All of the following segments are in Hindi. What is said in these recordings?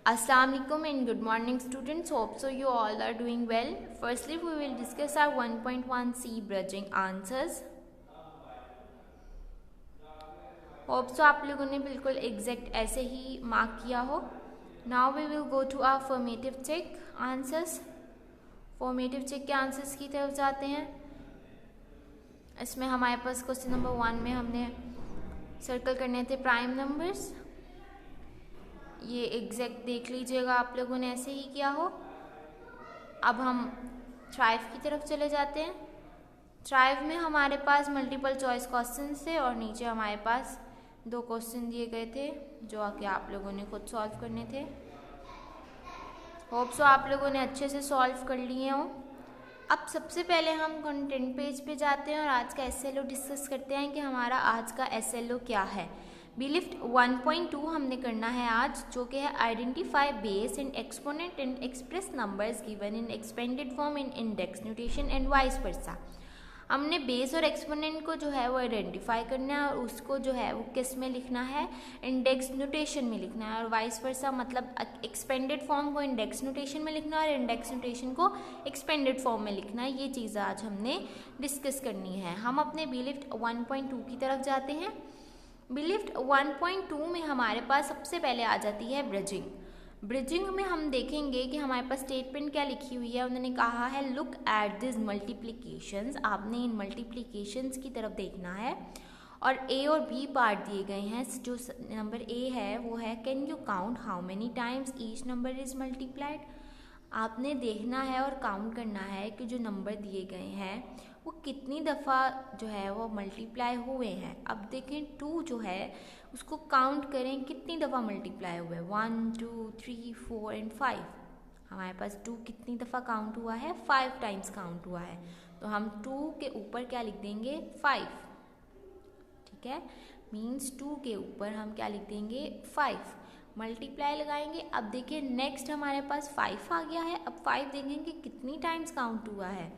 Assalamu alaikum and good morning students. Hope so you all are doing well. Firstly, we will discuss our 1.1c bridging answers. Hope so आप लोगों ने बिल्कुल एग्जैक्ट ऐसे ही मार्क किया हो. Now we will go to our formative check answers. Formative check के आंसर्स की तरफ जाते हैं. इसमें हमारे पास क्वेश्चन नंबर 1 में हमने सर्कल करने थे प्राइम नंबर्स. ये एग्जैक्ट देख लीजिएगा आप लोगों ने ऐसे ही किया हो. अब हम थ्राइव की तरफ चले जाते हैं. थ्राइव में हमारे पास मल्टीपल चॉइस क्वेश्चन थे और नीचे हमारे पास 2 क्वेश्चन दिए गए थे जो कि आप लोगों ने खुद सॉल्व करने थे. होप सो आप लोगों ने अच्छे से सॉल्व कर लिए हो. अब सबसे पहले हम कंटेंट पेज पे जाते हैं और आज का एसएलओ डिस्कस करते हैं कि हमारा आज का एसएलओ क्या है. बीलिफ्ट 1.2 हमने करना है आज, जो कि है identify base and exponent and express numbers given in expanded form in index notation and vice versa. हमने बेस और एक्सपोनेंट को जो है वो आइडेंटिफाई करना है और उसको जो है वो किस में लिखना है, इंडेक्स नोटेशन में लिखना है. और वाइस वर्सा मतलब एक्सपेंडेड फॉर्म को इंडेक्स नोटेशन में लिखना है और इंडेक्स नोटेशन को एक्सपेंडेड फॉर्म में लिखना है. ये चीज़ आज हमने डिस्कस करनी है. हम अपने बीलिफ्ट 1.2 की तरफ जाते हैं. बीलिफ्ट 1.2 में हमारे पास सबसे पहले आ जाती है ब्रिजिंग. ब्रिजिंग में हम देखेंगे कि हमारे पास स्टेटमेंट क्या लिखी हुई है. उन्होंने कहा है लुक एट दिस मल्टीप्लिकेशंस. आपने इन मल्टीप्लिकेशंस की तरफ देखना है और ए और बी पार्ट दिए गए हैं. जो नंबर ए है वो है can you count how many times each number is multiplied. आपने देखना है और काउंट करना है कि जो नंबर दिए गए हैं वो कितनी दफ़ा जो है वो मल्टीप्लाई हुए हैं. अब देखें 2 जो है उसको काउंट करें कितनी दफ़ा मल्टीप्लाई हुए. 1 2 3 4 एंड 5. हमारे पास 2 कितनी दफ़ा काउंट हुआ है, 5 टाइम्स काउंट हुआ है. तो हम 2 के ऊपर क्या लिख देंगे, 5. ठीक है, मीन्स 2 के ऊपर हम क्या लिख देंगे, 5. मल्टीप्लाई लगाएंगे. अब देखिए नेक्स्ट हमारे पास 5 आ गया है. अब 5 देखेंगे कितनी टाइम्स काउंट हुआ है,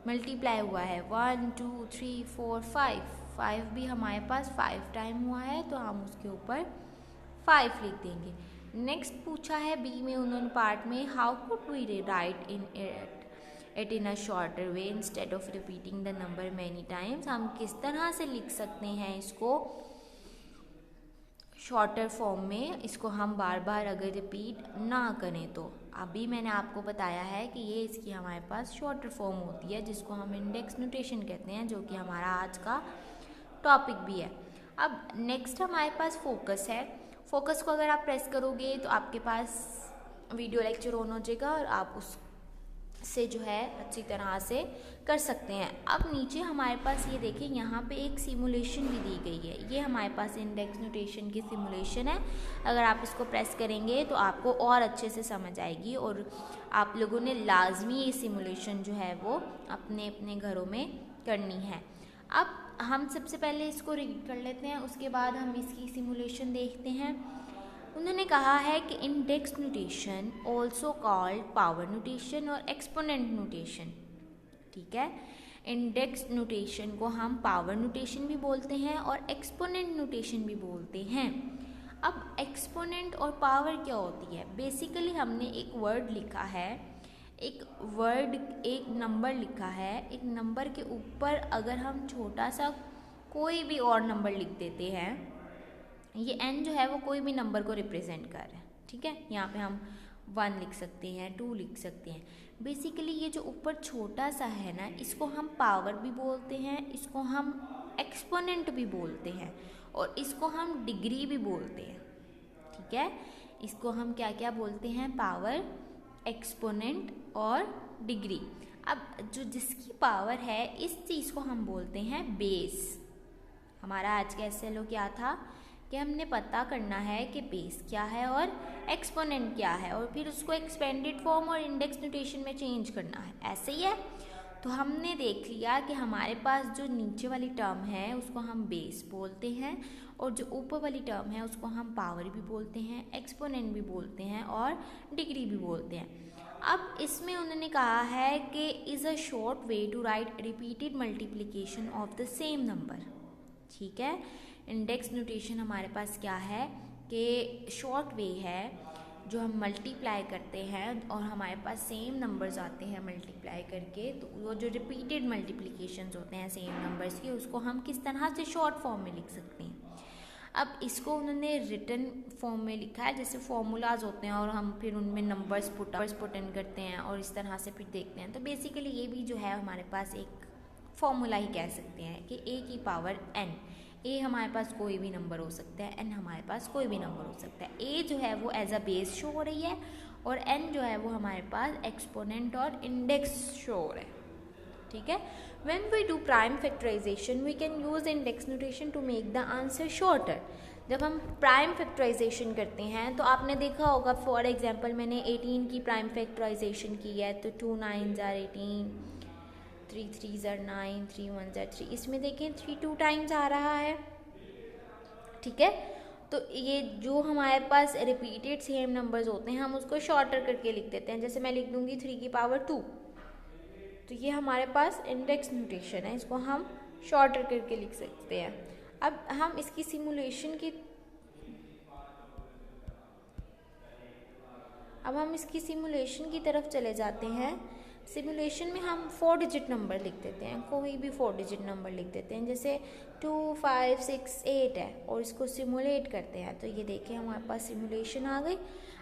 मल्टीप्लाई हुआ है. 1 2 3 4 5. 5 भी हमारे पास 5 टाइम हुआ है तो हम उसके ऊपर 5 लिख देंगे. नेक्स्ट पूछा है बी में उन्होंने पार्ट में how could we write it in a shorter way instead of repeating the number many times. हम किस तरह से लिख सकते हैं इसको शॉर्टर फॉर्म में, इसको हम बार बार अगर रिपीट ना करें तो. अभी मैंने आपको बताया है कि ये इसकी हमारे पास शॉर्टर फॉर्म होती है जिसको हम इंडेक्स नोटेशन कहते हैं, जो कि हमारा आज का टॉपिक भी है. अब नेक्स्ट हमारे पास फोकस है. फोकस को अगर आप प्रेस करोगे तो आपके पास वीडियो लेक्चर ऑन हो जाएगा और आप उससे जो है अच्छी तरह से कर सकते हैं. अब नीचे हमारे पास ये देखिए यहाँ पे एक सिमुलेशन भी दी गई है. ये हमारे पास इंडेक्स नोटेशन की सिमुलेशन है. अगर आप इसको प्रेस करेंगे तो आपको और अच्छे से समझ आएगी और आप लोगों ने लाजमी ये सिमुलेशन जो है वो अपने अपने घरों में करनी है. अब हम सबसे पहले इसको रीड कर लेते हैं, उसके बाद हम इसकी सिमुलेशन देखते हैं. उन्होंने कहा है कि index notation also called power notation और एक्सपोनेंट नोटेशन. ठीक है, इंडेक्स नोटेशन को हम पावर नोटेशन भी बोलते हैं और एक्सपोनेंट नोटेशन भी बोलते हैं. अब एक्सपोनेंट और पावर क्या होती है. बेसिकली हमने एक वर्ड लिखा है, एक नंबर लिखा है. एक नंबर के ऊपर अगर हम छोटा सा कोई भी और नंबर लिख देते हैं, ये n जो है वो कोई भी नंबर को रिप्रेजेंट कर रहा है. ठीक है, यहाँ पे हम 1 लिख सकते हैं, 2 लिख सकते हैं. बेसिकली ये जो ऊपर छोटा सा है ना, इसको हम पावर भी बोलते हैं, इसको हम एक्सपोनेंट भी बोलते हैं और इसको हम डिग्री भी बोलते हैं. ठीक है, इसको हम क्या क्या बोलते हैं, पावर, एक्सपोनेंट और डिग्री. अब जो जिसकी पावर है इस चीज़ को हम बोलते हैं बेस. हमारा आज का एसएलओ क्या था कि हमने पता करना है कि बेस क्या है और एक्सपोनेंट क्या है और फिर उसको एक्सपेंडेड फॉर्म और इंडेक्स नोटेशन में चेंज करना है. ऐसे ही है. तो हमने देख लिया कि हमारे पास जो नीचे वाली टर्म है उसको हम बेस बोलते हैं और जो ऊपर वाली टर्म है उसको हम पावर भी बोलते हैं, एक्सपोनेंट भी बोलते हैं और डिग्री भी बोलते हैं. अब इसमें उन्होंने कहा है कि is a short way to write repeated multiplication of the same number. ठीक है, इंडेक्स नोटेशन हमारे पास क्या है कि शॉर्ट वे है जो हम मल्टीप्लाई करते हैं और हमारे पास सेम नंबर्स आते हैं मल्टीप्लाई करके, तो वो जो रिपीटेड मल्टीप्लिकेशंस होते हैं सेम नंबर्स के, उसको हम किस तरह से शॉर्ट फॉर्म में लिख सकते हैं। अब इसको उन्होंने रिटन फॉर्म में लिखा है, जैसे फॉर्मूलाज होते हैं और हम फिर उनमें नंबर्स पुट इन करते हैं और इस तरह से फिर देखते हैं। तो बेसिकली ये भी जो है हमारे पास एक फॉर्मूला ही कह सकते हैं कि a की पावर n। a हमारे पास कोई भी नंबर हो सकता है, n हमारे पास कोई भी नंबर हो सकता है। a जो है वो एज अ बेस शो हो रही है और n जो है वो हमारे पास एक्सपोनेंट और इंडेक्स शो हो रहा है, ठीक है। When we do prime factorization, we can use index notation to make the answer shorter. जब हम प्राइम फैक्टराइजेशन करते हैं तो आपने देखा होगा, फॉर एग्जांपल मैंने 18 की प्राइम फैक्टराइजेशन की है, तो 2 9s are 18, 3 3s are 9, 3 1s are 3। इसमें देखें 3 2 टाइम्स आ रहा है, ठीक है। तो ये जो हमारे पास रिपीटेड सेम नंबर्स होते हैं हम उसको शॉर्टर करके लिख देते हैं। जैसे मैं लिख दूंगी 3 की पावर 2, तो ये हमारे पास इंडेक्स नोटेशन है, इसको हम शॉर्टर करके लिख सकते हैं। अब हम इसकी सिमुलेशन की तरफ चले जाते हैं। सिमुलेशन में हम 4 डिजिट नंबर लिख देते हैं, कोई भी 4 डिजिट नंबर लिख देते हैं, जैसे 2 5 6 8 है और इसको सिमुलेट करते हैं। तो ये देखिए हमारे पास सिमुलेशन आ गई।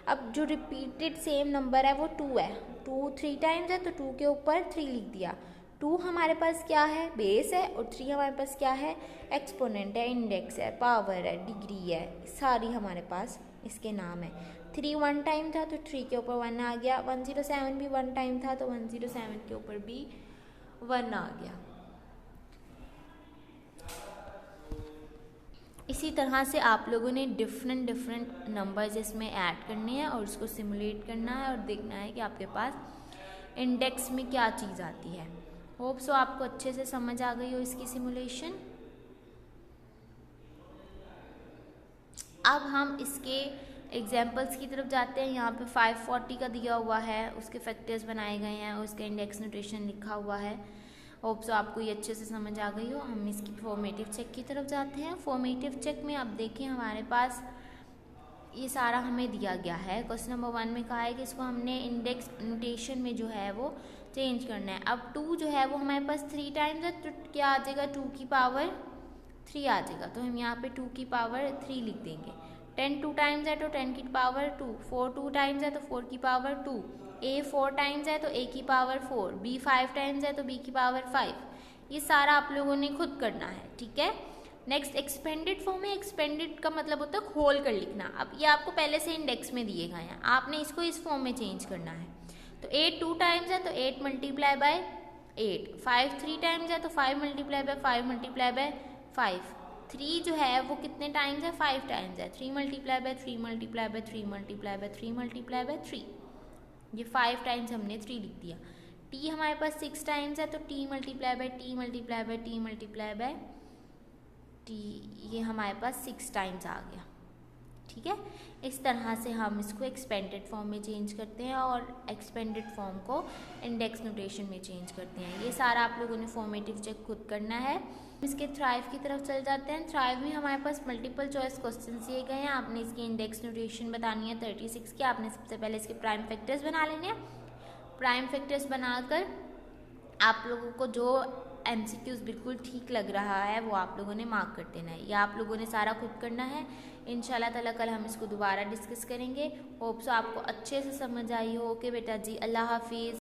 अब जो रिपीटेड सेम नंबर है वो 2 है, 2 3 टाइम्स है तो 2 के ऊपर 3 लिख दिया। 2 हमारे पास क्या है, बेस है, और 3 हमारे पास क्या है, एक्सपोनेंट है, इंडेक्स है, पावर है, डिग्री है, सारी हमारे पास इसके नाम है। 3 1 टाइम था तो 3 के ऊपर 1 आ गया। 107 भी 1 टाइम था तो 107 के ऊपर भी 1 आ गया। इसी तरह से आप लोगों ने डिफरेंट नंबर्स इसमें ऐड करने हैं और उसको सिमुलेट करना है और देखना है कि आपके पास इंडेक्स में क्या चीज़ आती है। होप सो आपको अच्छे से समझ आ गई हो इसकी सिमुलेशन। अब हम इसके एग्जाम्पल्स की तरफ जाते हैं। यहाँ पे 540 का दिया हुआ है, उसके फैक्टर्स बनाए गए हैं और उसका इंडेक्स नोटेशन लिखा हुआ है। होप सो आपको ये अच्छे से समझ आ गई हो। हम इसकी फॉर्मेटिव चेक की तरफ जाते हैं। फॉर्मेटिव चेक में आप देखें हमारे पास ये सारा हमें दिया गया है। क्वेश्चन नंबर 1 में कहा है कि इसको हमने इंडेक्स नोटेशन में जो है वो चेंज करना है। अब 2 जो है वो हमारे पास 3 टाइम्स है तो क्या आ जाएगा, 2 की पावर 3 आ जाएगा। तो हम यहाँ पे 2 की पावर 3 लिख देंगे। 10 2 टाइम्स है तो 10 की पावर 2, 4 2 टाइम्स है तो 4 की पावर 2, a 4 टाइम्स है तो a की पावर 4, b 5 टाइम्स है तो b की पावर 5। ये सारा आप लोगों ने खुद करना है, ठीक है। नेक्स्ट एक्सपेंडेड फॉर्म है। एक्सपेंडेड का मतलब होता है खोल कर लिखना। अब ये आपको पहले से इंडेक्स में दिए गए हैं, आपने इसको इस फॉर्म में चेंज करना है। तो 8 2 टाइम्स है तो 8 मल्टीप्लाई बाय 8, 5 3 टाइम्स है तो 5 मल्टीप्लाई बाय 5 मल्टीप्लाई बाय 5। 3 जो है वो कितने टाइम्स है, 5 टाइम्स है। 3 multiply by 3 multiply by 3 multiply by 3 multiply by 3, ये 5 टाइम्स हमने 3 लिख दिया। t हमारे पास 6 टाइम्स है तो t multiply by t multiply by t multiply by t, ये हमारे पास 6 टाइम्स आ गया, ठीक है। इस तरह से हम इसको एक्सपेंडेड फॉर्म में चेंज करते हैं और एक्सपेंडेड फॉर्म को इंडेक्स नोटेशन में चेंज करते हैं। ये सारा आप लोगों ने फॉर्मेटिव चेक खुद करना है। इसके थ्राइव की तरफ चल जाते हैं। थ्राइव में हमारे पास मल्टीपल चॉइस क्वेश्चन दिए गए हैं। आपने इसकी इंडेक्स नोटेशन बतानी है 36 की। आपने सबसे पहले इसके प्राइम फैक्टर्स बना लेने हैं। प्राइम फैक्टर्स बनाकर आप लोगों को जो MCQs बिल्कुल ठीक लग रहा है वो आप लोगों ने मार्क कर देना है। ये आप लोगों ने सारा खुद करना है। इंशाल्लाह ताला कल हम इसको दोबारा डिस्कस करेंगे। होप सो आपको अच्छे से समझ आई हो। ओके बेटा जी, अल्लाह हाफिज़।